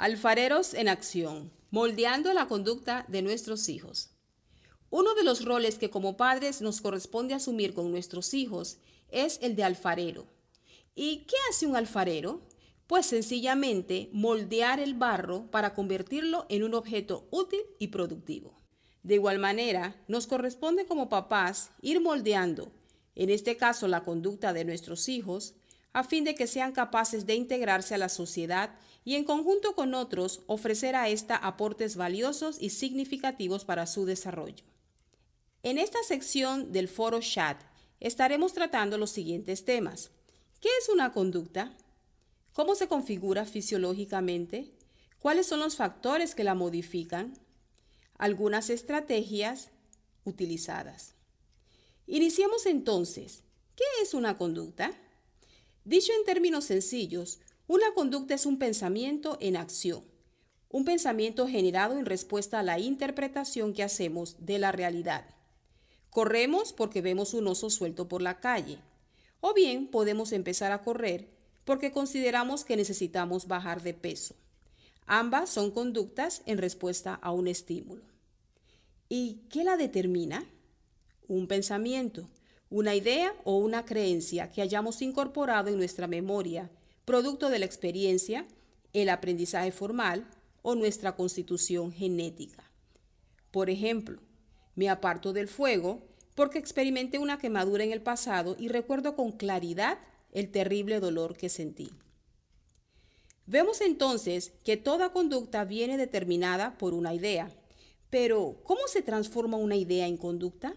Alfareros en acción, moldeando la conducta de nuestros hijos. Uno de los roles que como padres nos corresponde asumir con nuestros hijos es el de alfarero. ¿Y qué hace un alfarero? Pues sencillamente moldear el barro para convertirlo en un objeto útil y productivo. De igual manera, nos corresponde como papás ir moldeando, en este caso la conducta de nuestros hijos, a fin de que sean capaces de integrarse a la sociedad y en conjunto con otros ofrecer a esta aportes valiosos y significativos para su desarrollo. En esta sección del foro chat estaremos tratando los siguientes temas. ¿Qué es una conducta? ¿Cómo se configura fisiológicamente? ¿Cuáles son los factores que la modifican? Algunas estrategias utilizadas. Iniciemos entonces. ¿Qué es una conducta? Dicho en términos sencillos, una conducta es un pensamiento en acción, un pensamiento generado en respuesta a la interpretación que hacemos de la realidad. Corremos porque vemos un oso suelto por la calle, o bien podemos empezar a correr porque consideramos que necesitamos bajar de peso. Ambas son conductas en respuesta a un estímulo. ¿Y qué la determina? Un pensamiento, una idea o una creencia que hayamos incorporado en nuestra memoria, producto de la experiencia, el aprendizaje formal o nuestra constitución genética. Por ejemplo, me aparto del fuego porque experimenté una quemadura en el pasado y recuerdo con claridad el terrible dolor que sentí. Vemos entonces que toda conducta viene determinada por una idea. Pero, ¿cómo se transforma una idea en conducta?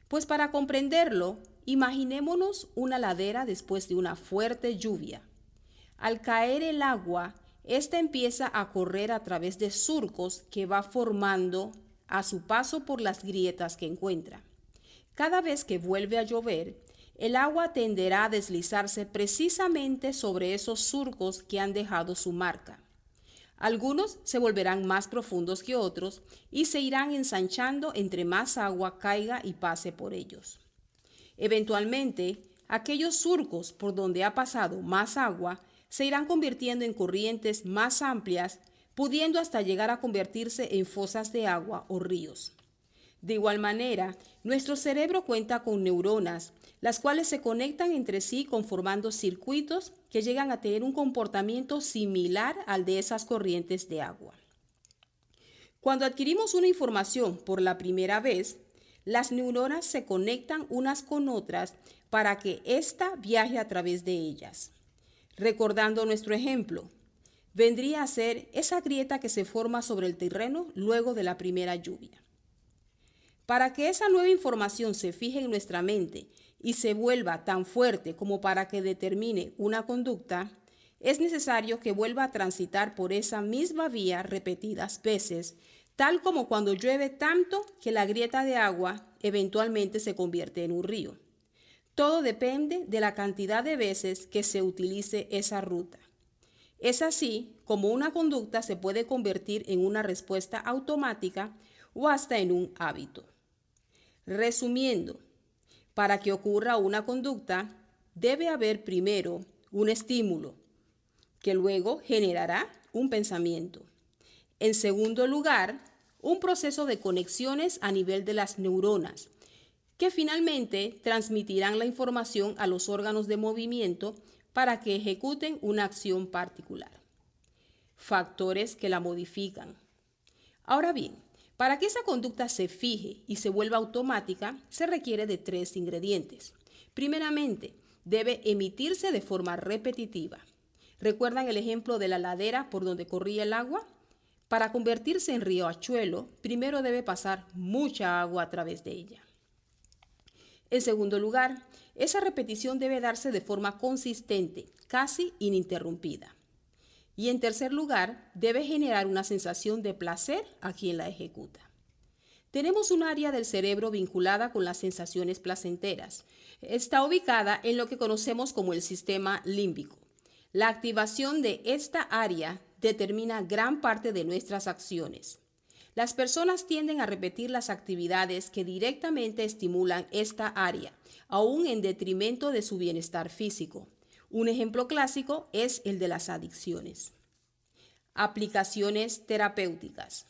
Pues para comprenderlo, imaginémonos una ladera después de una fuerte lluvia. Al caer el agua, ésta empieza a correr a través de surcos que va formando a su paso por las grietas que encuentra. Cada vez que vuelve a llover, el agua tenderá a deslizarse precisamente sobre esos surcos que han dejado su marca. Algunos se volverán más profundos que otros y se irán ensanchando entre más agua caiga y pase por ellos. Eventualmente, aquellos surcos por donde ha pasado más agua se irán convirtiendo en corrientes más amplias, pudiendo hasta llegar a convertirse en fosas de agua o ríos. De igual manera, nuestro cerebro cuenta con neuronas, las cuales se conectan entre sí conformando circuitos que llegan a tener un comportamiento similar al de esas corrientes de agua. Cuando adquirimos una información por la primera vez, las neuronas se conectan unas con otras para que ésta viaje a través de ellas. Recordando nuestro ejemplo, vendría a ser esa grieta que se forma sobre el terreno luego de la primera lluvia. Para que esa nueva información se fije en nuestra mente y se vuelva tan fuerte como para que determine una conducta, es necesario que vuelva a transitar por esa misma vía repetidas veces, tal como cuando llueve tanto que la grieta de agua eventualmente se convierte en un río. Todo depende de la cantidad de veces que se utilice esa ruta. Es así como una conducta se puede convertir en una respuesta automática o hasta en un hábito. Resumiendo, para que ocurra una conducta, debe haber primero un estímulo, que luego generará un pensamiento. En segundo lugar, un proceso de conexiones a nivel de las neuronas, que finalmente transmitirán la información a los órganos de movimiento para que ejecuten una acción particular. Factores que la modifican. Ahora bien, para que esa conducta se fije y se vuelva automática, se requiere de 3 ingredientes. Primeramente, debe emitirse de forma repetitiva. ¿Recuerdan el ejemplo de la ladera por donde corría el agua? Para convertirse en riachuelo, primero debe pasar mucha agua a través de ella. En segundo lugar, esa repetición debe darse de forma consistente, casi ininterrumpida. Y en tercer lugar, debe generar una sensación de placer a quien la ejecuta. Tenemos un área del cerebro vinculada con las sensaciones placenteras. Está ubicada en lo que conocemos como el sistema límbico. La activación de esta área determina gran parte de nuestras acciones. Las personas tienden a repetir las actividades que directamente estimulan esta área, aún en detrimento de su bienestar físico. Un ejemplo clásico es el de las adicciones. Aplicaciones terapéuticas.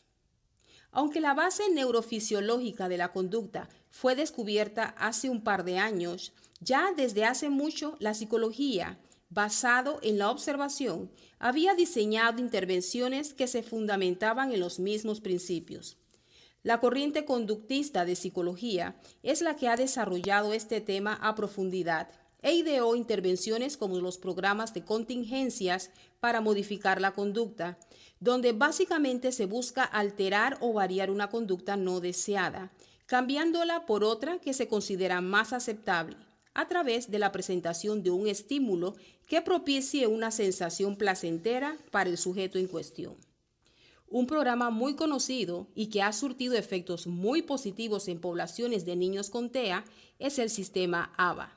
Aunque la base neurofisiológica de la conducta fue descubierta hace un par de años, ya desde hace mucho la psicología, basado en la observación, había diseñado intervenciones que se fundamentaban en los mismos principios. La corriente conductista de psicología es la que ha desarrollado este tema a profundidad e ideó intervenciones como los programas de contingencias para modificar la conducta, donde básicamente se busca alterar o variar una conducta no deseada, cambiándola por otra que se considera más aceptable, a través de la presentación de un estímulo que propicie una sensación placentera para el sujeto en cuestión. Un programa muy conocido y que ha surtido efectos muy positivos en poblaciones de niños con TEA es el sistema ABA.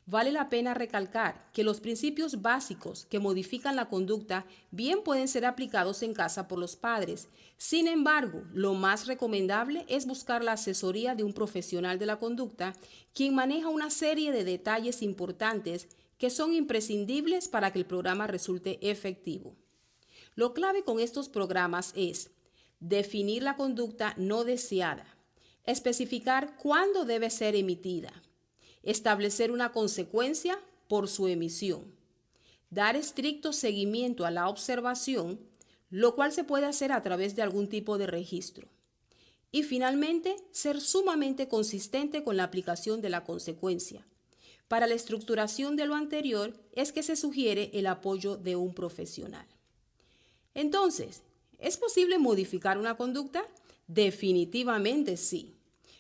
Vale la pena recalcar que los principios básicos que modifican la conducta bien pueden ser aplicados en casa por los padres. Sin embargo, lo más recomendable es buscar la asesoría de un profesional de la conducta, quien maneja una serie de detalles importantes que son imprescindibles para que el programa resulte efectivo. Lo clave con estos programas es definir la conducta no deseada, especificar cuándo debe ser emitida, establecer una consecuencia por su emisión, dar estricto seguimiento a la observación, lo cual se puede hacer a través de algún tipo de registro. Y finalmente, ser sumamente consistente con la aplicación de la consecuencia. Para la estructuración de lo anterior es que se sugiere el apoyo de un profesional. Entonces, ¿es posible modificar una conducta? Definitivamente sí.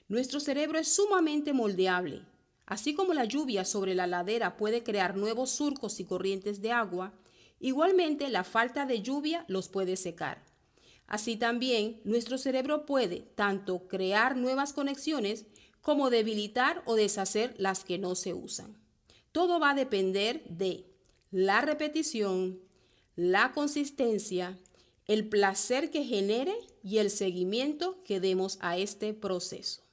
Nuestro cerebro es sumamente moldeable. Así como la lluvia sobre la ladera puede crear nuevos surcos y corrientes de agua, igualmente la falta de lluvia los puede secar. Así también, nuestro cerebro puede tanto crear nuevas conexiones como debilitar o deshacer las que no se usan. Todo va a depender de la repetición, la consistencia, el placer que genere y el seguimiento que demos a este proceso.